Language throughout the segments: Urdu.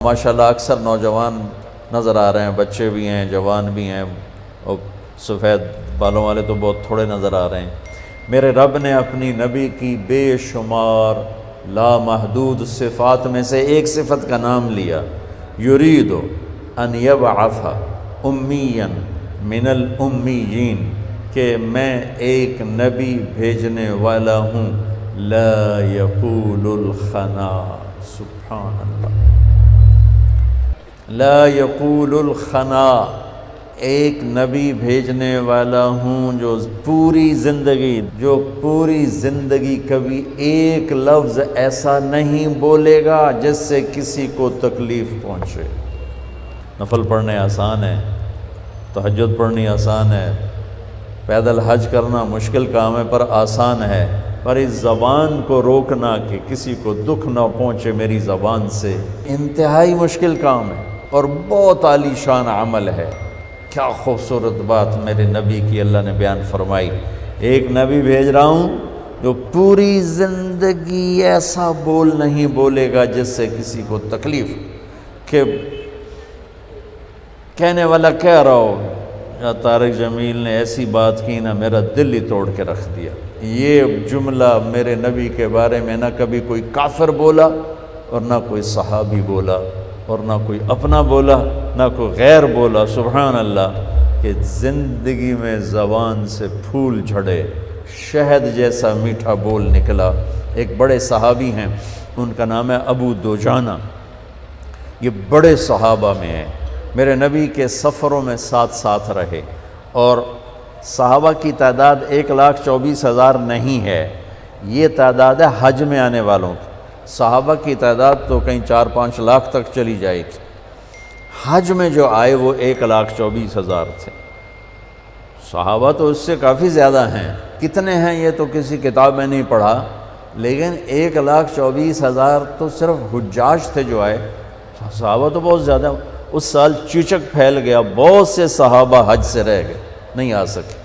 ماشاءاللہ اکثر نوجوان نظر آ رہے ہیں، بچے بھی ہیں، جوان بھی ہیں، اور سفید بالوں والے تو بہت تھوڑے نظر آ رہے ہیں۔ میرے رب نے اپنی نبی کی بے شمار لامحدود صفات میں سے ایک صفت کا نام لیا، یرید ان یبعث امیا من الامیین، کہ میں ایک نبی بھیجنے والا ہوں، لا یقول الخنا، سبحان اللہ، لا یقول الخنا، ایک نبی بھیجنے والا ہوں جو پوری زندگی کبھی ایک لفظ ایسا نہیں بولے گا جس سے کسی کو تکلیف پہنچے۔ نفل پڑھنے آسان ہے، تہجد پڑھنی آسان ہے، پیدل حج کرنا مشکل کام ہے پر آسان ہے، پر اس زبان کو روکنا کہ کسی کو دکھ نہ پہنچے میری زبان سے، انتہائی مشکل کام ہے اور بہت عالی شان عمل ہے۔ کیا خوبصورت بات میرے نبی کی اللہ نے بیان فرمائی، ایک نبی بھیج رہا ہوں جو پوری زندگی ایسا بول نہیں بولے گا جس سے کسی کو تکلیف، کہ کہنے والا کہہ رہا ہو یا طارق جمیل نے ایسی بات کی نا میرا دل ہی توڑ کے رکھ دیا۔ یہ جملہ میرے نبی کے بارے میں نہ کبھی کوئی کافر بولا اور نہ کوئی صحابی بولا اور نہ کوئی اپنا بولا نہ کوئی غیر بولا، سبحان اللہ، کہ زندگی میں زبان سے پھول جھڑے، شہد جیسا میٹھا بول نکلا۔ ایک بڑے صحابی ہیں، ان کا نام ہے ابو دوجانہ، یہ بڑے صحابہ میں ہیں، میرے نبی کے سفروں میں ساتھ رہے، اور صحابہ کی تعداد 1,24,000 نہیں ہے، یہ تعداد ہے حج میں آنے والوں کی۔ صحابہ کی تعداد تو کہیں 4-5 لاکھ تک چلی جائے گی، حج میں جو آئے وہ 1,24,000 تھے۔ صحابہ تو اس سے کافی زیادہ ہیں، کتنے ہیں یہ تو کسی کتاب میں نہیں پڑھا، لیکن 1,24,000 تو صرف حجاج تھے جو آئے، صحابہ تو بہت زیادہ۔ اس سال چیچک پھیل گیا، بہت سے صحابہ حج سے رہ گئے، نہیں آ سکے۔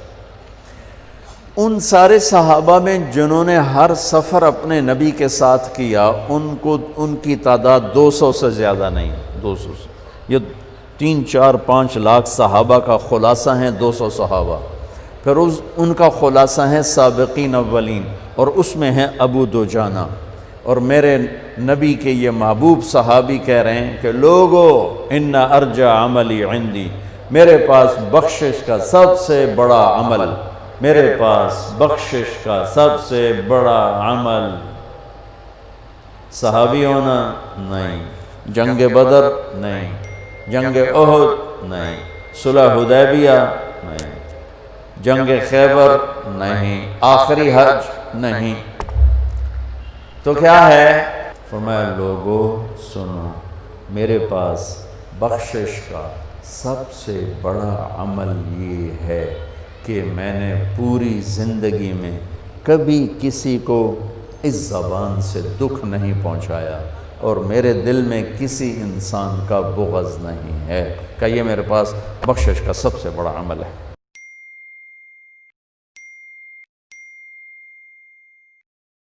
ان سارے صحابہ میں جنہوں نے ہر سفر اپنے نبی کے ساتھ کیا، ان کی تعداد 200 سے زیادہ نہیں، 200 سے، یہ 3-4-5 لاکھ صحابہ کا خلاصہ ہیں 200 صحابہ، پھر ان کا خلاصہ ہیں سابقین اولین، اور اس میں ہیں ابو دوجانہ۔ اور میرے نبی کے یہ محبوب صحابی کہہ رہے ہیں کہ لوگو ان ارجع عملی عندی، میرے پاس بخشش کا سب سے بڑا عمل، میرے پاس بخشش کا سب سے بڑا عمل صحابی ہونا نہیں، جنگ بدر نہیں، جنگ احد نہیں، صلح حدیبیہ نہیں، جنگ خیبر نہیں، آخری حج نہیں، تو کیا ہے؟ فرمایا لوگو سنو، میرے پاس بخشش کا سب سے بڑا عمل یہ ہے کہ میں نے پوری زندگی میں کبھی کسی کو اس زبان سے دکھ نہیں پہنچایا، اور میرے دل میں کسی انسان کا بغض نہیں ہے، کہ یہ میرے پاس بخشش کا سب سے بڑا عمل ہے۔